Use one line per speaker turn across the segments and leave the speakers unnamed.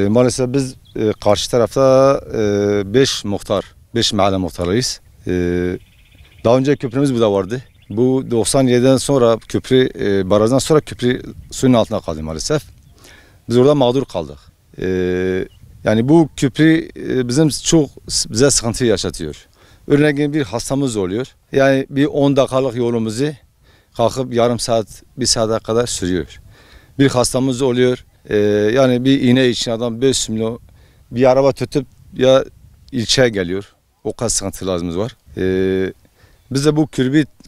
Maalesef biz karşı tarafta 5 muhtar, 5 mahalle muhtarıyız. Daha önce köprümüz burada vardı. Bu 97'den sonra köprü, barajdan sonra köprü suyun altına kaldı maalesef. Biz orada mağdur kaldık. Yani bu köprü bize sıkıntı yaşatıyor. Örneğin bir hastamız oluyor. Yani bir 10 dakikalık yolumuzu kalkıp yarım saat, bir saate kadar sürüyor. Bir hastamız oluyor. Yani bir iğne için adam 5 milyon bir araba tutup ya ilçeye geliyor. O kadar sıkıntılarımız var. Biz de bu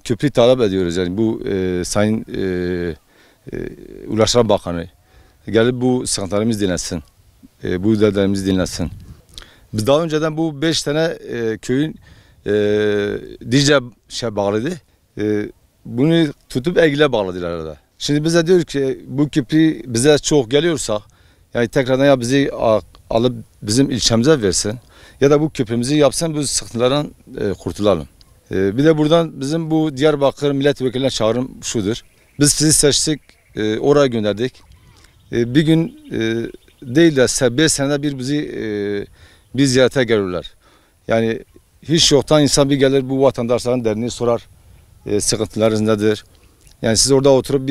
köprü talep ediyoruz. Yani bu Sayın Ulaştırma Bakanı gelip bu sıkıntılarımızı dinlesin. Bu dertlerimizi dinlesin. Biz daha önceden bu 5 tane köyün Dicle bağlıydı. Bunu tutup Ege'le bağladılar arada. Şimdi bize diyor ki bu köprü bize çok geliyorsa yani tekrardan ya bizi alıp bizim ilçemize versin ya da bu köprümüzü yapsın, bu sıkıntılardan kurtulalım. Bir de buradan bizim bu Diyarbakır milletvekiline çağrım şudur. Biz sizi seçtik, oraya gönderdik. Bir gün değil de 5 senede bir ziyarete gelirler. Yani hiç yoktan insan bir gelir bu vatandaşların derdini sorar. Sıkıntılarınız nedir? Yani siz orada oturup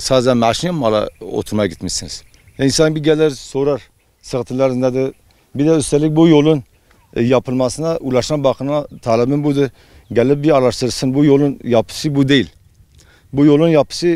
sadece maaşını mı oturmaya gitmişsiniz? Yani insan bir gelir sorar sıkıntılarınız nedir? Bir de üstelik bu yolun yapılmasına Ulaştırma Bakanı'na talebim budur. Gelip bir araştırsın, bu yolun yapısı bu değil. Bu yolun yapısı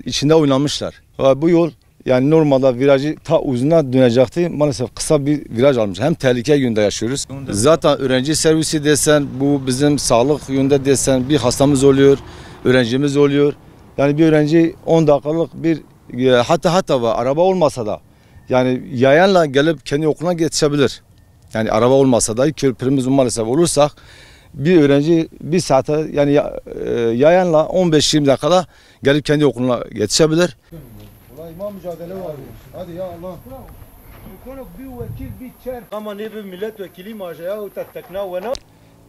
içinde oynanmışlar. Bu yol yani normalde virajı ta uzuna dönecekti. Maalesef kısa bir viraj almış. Hem tehlike yönünde yaşıyoruz. Zaten öğrenci servisi desen, bu bizim sağlık yönünde desen bir hastamız oluyor, öğrencimiz oluyor. Yani bir öğrenci 10 dakikalık hatta var, araba olmasa da yani yayanla gelip kendi okuluna yetişebilir. Yani araba olmasa da köprümüz maalesef olursak bir öğrenci bir saate yani yayanla 15-20 dakikada gelip kendi okuluna yetişebilir.
İmam mücadele var. Hadi ya Allah.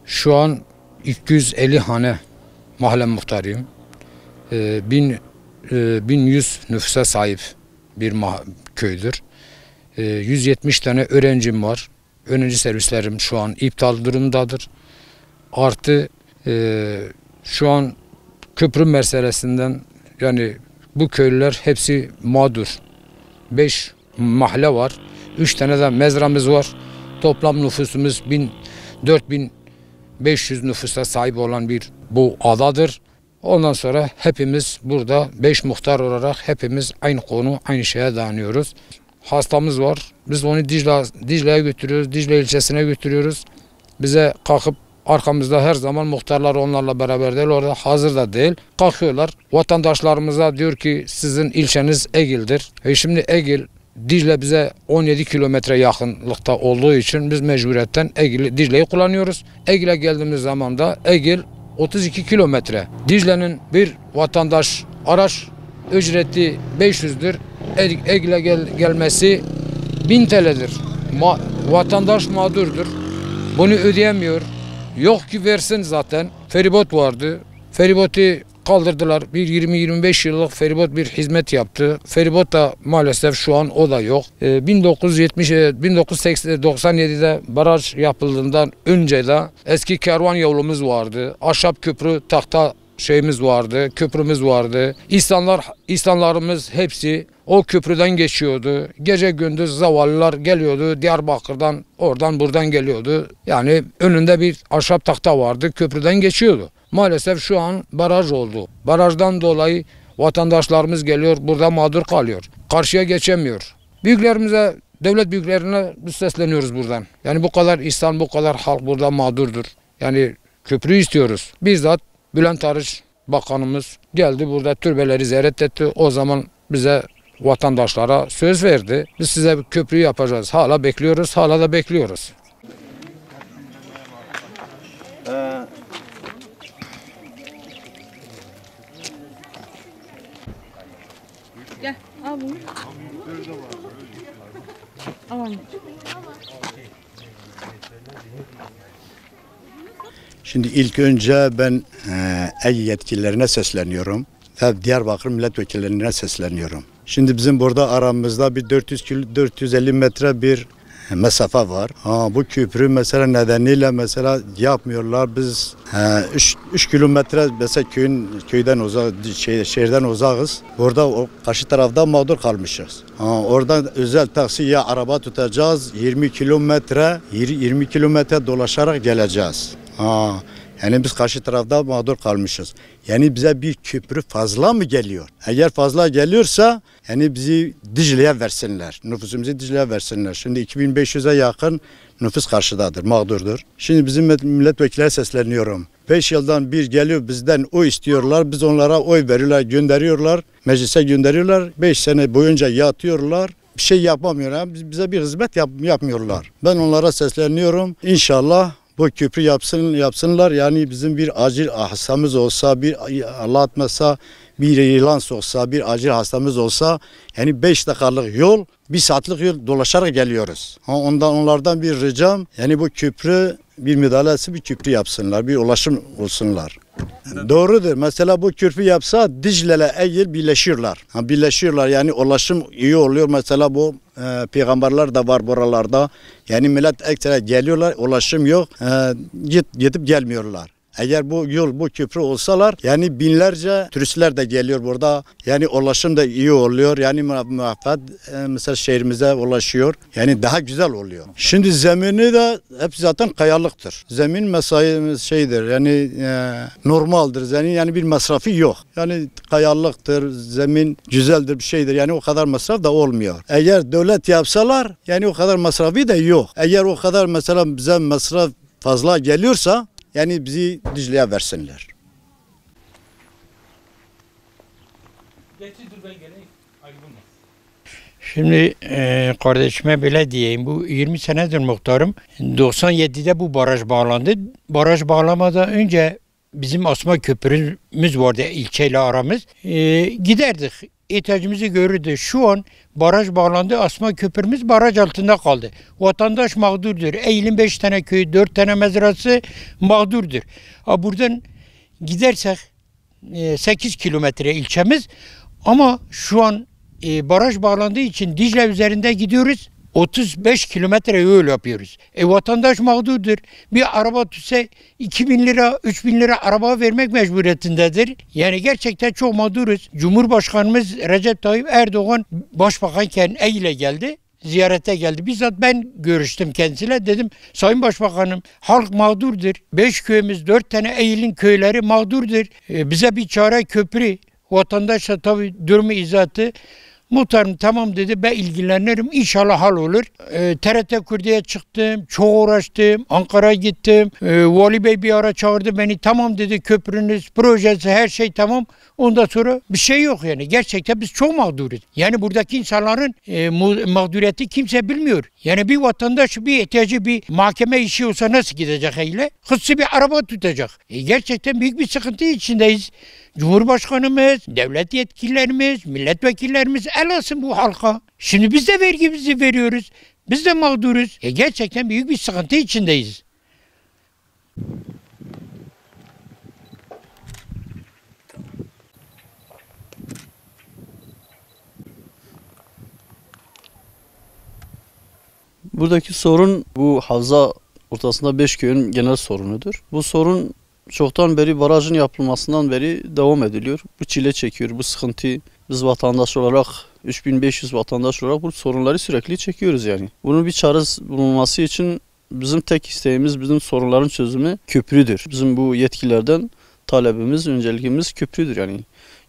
Şu an 250 hane mahalle muhtarıyım. 1100 nüfusa sahip bir köydür. 170 tane öğrencim var. Öğrenci servislerim şu an iptal durumdadır. Artı şu an köprü meselesinden yani bu köylüler hepsi mağdur. 5 mahalle var. 3 tane de mezramız var. Toplam nüfusumuz 4500 nüfusa sahip olan bu adadır. Ondan sonra hepimiz burada 5 muhtar olarak hepimiz aynı konu, aynı şeye dayanıyoruz. Hastamız var. Biz onu Dicle'ye götürüyoruz. Dicle ilçesine götürüyoruz. Bize kalkıp arkamızda her zaman muhtarlar onlarla beraber değil, orada hazır da değil. Kalkıyorlar. Vatandaşlarımıza diyor ki sizin ilçeniz Egil'dir. Şimdi Egil, Dicle bize 17 kilometre yakınlıkta olduğu için biz mecburiyetten Dicle'yi kullanıyoruz. Egil'e geldiğimiz zaman da Egil 32 kilometre. Dicle'nin bir vatandaş araç ücreti 500'dür. Egil'e gelmesi 1000 TL'dir. Vatandaş mağdurdur. Bunu ödeyemiyor. Yok ki versin zaten. Feribot vardı. Feribotu kaldırdılar. Bir 20-25 yıllık feribot bir hizmet yaptı. Feribot da maalesef şu an o da yok. 1997'de baraj yapıldığından önce de eski kervan yolumuz vardı. Ahşap köprü tahta şeyimiz vardı, köprümüz vardı. İnsanlarımız hepsi o köprüden geçiyordu. Gece gündüz zavallılar geliyordu. Diyarbakır'dan, oradan buradan geliyordu. Yani önünde bir ahşap tahta vardı, köprüden geçiyordu. Maalesef şu an baraj oldu. Barajdan dolayı vatandaşlarımız geliyor, burada mağdur kalıyor. Karşıya geçemiyor. Büyüklerimize, devlet büyüklerine biz sesleniyoruz buradan. Yani bu kadar insan, bu kadar halk burada mağdurdur. Yani köprü istiyoruz. Bizzat Bülent Arıç Bakanımız geldi burada türbeleri ziyaret etti. O zaman bize vatandaşlara söz verdi. Biz size bir köprü yapacağız. Hala bekliyoruz, hala da bekliyoruz.
Gel, al bunu. Al onu.
Şimdi ilk önce ben yetkililerine sesleniyorum ve Diyarbakır milletvekillerine sesleniyorum. Şimdi bizim burada aramızda bir 450 metre bir mesafe var. Bu köprü mesela nedeniyle mesela yapmıyorlar. Biz 3 kilometre mesela köyden uzak, şehirden uzağız. Burada o karşı tarafta mağdur kalmışız. Oradan özel taksi ya araba tutacağız. 20 kilometre dolaşarak geleceğiz. Yani biz karşı tarafta mağdur kalmışız. Yani bize bir köprü fazla mı geliyor? Eğer fazla geliyorsa yani bizi Dicle'ye versinler. Nüfusumuzu Dicle'ye versinler. Şimdi 2500'e yakın nüfus karşıdadır, mağdurdur. Şimdi bizim milletvekillerine sesleniyorum. 5 yıldan bir geliyor bizden oy istiyorlar. Biz onlara oy veriyorlar, gönderiyorlar. Meclise gönderiyorlar. 5 sene boyunca yatıyorlar. Bir şey yapamıyorlar. Bize bir hizmet yapmıyorlar. Ben onlara sesleniyorum. İnşallah bu köprü yapsınlar. Yani bizim bir acil hastamız olsa, bir Allah etmezse bir yılan soksa, bir acil hastamız olsa yani 5 dakikalık yol, 1 saatlik yol dolaşarak geliyoruz. Onlardan bir ricam yani bu köprü bir müdahalesi, bir köprü yapsınlar, bir ulaşım olsunlar. Doğrudur. Mesela bu köprü yapsa Dicle'yle Eyyil birleşiyorlar. Birleşiyorlar yani ulaşım iyi oluyor. Mesela bu peygamberler de var buralarda. Yani millet ekstra geliyorlar, ulaşım yok. Gidip gelmiyorlar. Eğer bu yol, bu köprü olsalar yani binlerce turistler de geliyor burada. Yani ulaşım da iyi oluyor. Yani muhabbet mesela şehrimize ulaşıyor. Yani daha güzel oluyor. Şimdi zemini de hep zaten kayalıktır. Zemin mesai şeydir yani normaldir. Yani bir masrafı yok. Yani kayalıktır, zemin güzeldir bir şeydir. Yani o kadar masraf da olmuyor. Eğer devlet yapsalar yani o kadar masrafı da yok. Eğer o kadar mesela bize masraf fazla geliyorsa yani bizi Dicle'ye versinler.
Şimdi kardeşime böyle diyeyim, bu 20 senedir muhtarım. 97'de bu baraj bağlandı. Baraj bağlamadan önce bizim asma köprümüz vardı ilçeyle aramız. Giderdik, ihtiyacımızı görürdü. Şu an baraj bağlandı, asma köprümüz baraj altında kaldı. Vatandaş mağdurdur. Eylül'ün 5 tane köyü, 4 tane mezrası mağdurdur. Buradan gidersek 8 kilometre ilçemiz ama şu an baraj bağlandığı için Dicle üzerinde gidiyoruz. 35 kilometre yol yapıyoruz. Vatandaş mağdurdur. Bir araba tutsa 2.000 lira, 3.000 lira araba vermek mecburiyetindedir. Yani gerçekten çok mağduruz. Cumhurbaşkanımız Recep Tayyip Erdoğan başbakanken Eylül'e geldi. Ziyarete geldi. Bizzat ben görüştüm kendisiyle. Dedim Sayın Başbakanım halk mağdurdur. 5 köyümüz 4 tane Eylül'ün köyleri mağdurdur. Bize bir çare köprü. Vatandaş da tabii durumu izah etti. Muhtarım tamam dedi, ben ilgilenirim, inşallah hal olur. TRT Kürdi'ye çıktım, çok uğraştım, Ankara'ya gittim. Vali Bey bir ara çağırdı beni, tamam dedi köprünüz, projesi her şey tamam. Ondan sonra bir şey yok yani, gerçekten biz çok mağduruz. Yani buradaki insanların mağduriyeti kimse bilmiyor. Yani bir vatandaş bir ihtiyacı bir mahkeme işi olsa nasıl gidecek öyle? Hızlı bir araba tutacak. Gerçekten büyük bir sıkıntı içindeyiz. Cumhurbaşkanımız, devlet yetkililerimiz, milletvekillerimiz el alsın bu halka. Şimdi biz de vergimizi veriyoruz. Biz de mağduruz. Gerçekten büyük bir sıkıntı içindeyiz.
Buradaki sorun bu havza ortasında 5 köyün genel sorunudur. Bu sorun çoktan beri barajın yapılmasından beri devam ediliyor. Bu çile çekiyor, bu sıkıntı biz vatandaş olarak 3500 vatandaş olarak bu sorunları sürekli çekiyoruz yani. Bunun bir çaresi bulunması için bizim tek isteğimiz bizim sorunların çözümü köprüdür. Bizim bu yetkililerden talebimiz, öncelikimiz köprüdür yani.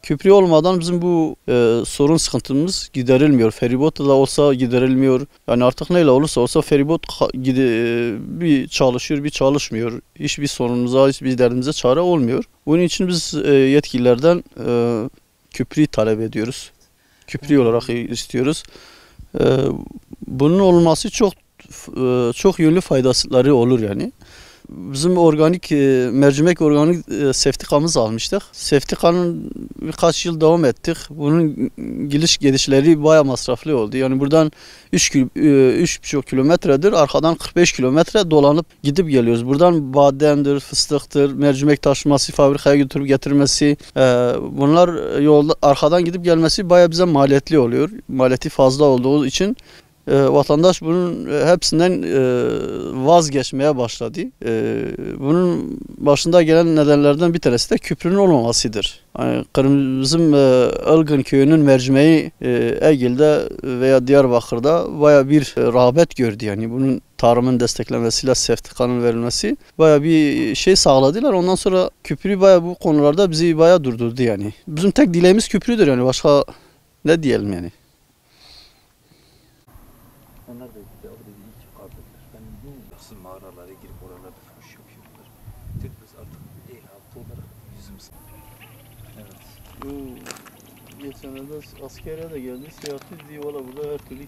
Köprü olmadan bizim bu sorun sıkıntımız giderilmiyor. Feribot da olsa giderilmiyor. Yani artık neyle olursa feribot bir çalışıyor, bir çalışmıyor. Hiçbir sorunumuza, hiçbir derdimize çare olmuyor. Bunun için biz yetkililerden köprüyü talep ediyoruz. Köprü olarak istiyoruz. Bunun olması çok yönlü faydaları olur yani. Bizim organik mercimek organik seftikamız almıştık. Seftikanın birkaç yıl devam ettik. Bunun gidişleri bayağı masraflı oldu. Yani buradan 3,5 kilometredir. Arkadan 45 kilometre dolanıp gidip geliyoruz. Buradan bademdir, fıstıktır, mercimek taşıması, fabrikaya götürüp getirmesi. Bunlar yolda arkadan gidip gelmesi bayağı bize maliyetli oluyor. Maliyeti fazla olduğu için vatandaş bunun hepsinden vazgeçmeye başladı. Bunun başında gelen nedenlerden bir tanesi de köprünün olmamasıdır. Yani bizim Ilgın köyünün mercimeği Egil'de veya Diyarbakır'da bayağı bir rağbet gördü. Yani bunun tarımın desteklenmesiyle seftikanın verilmesi bayağı bir şey sağladılar. Ondan sonra köprü bayağı bu konularda bizi bayağı durdurdu yani. Bizim tek dileğimiz köprüdür yani, başka ne diyelim yani.
Onlar da dedi, o dedi iyi ki kaldırdılar. Ben nasıl mağaralara girip oralarda fuş yapıyorlar. Tek biz artık halkı olarak yüzümüz. Evet.
Bu geçenlerde askere de geldi, seyahati diye valla burada her türlü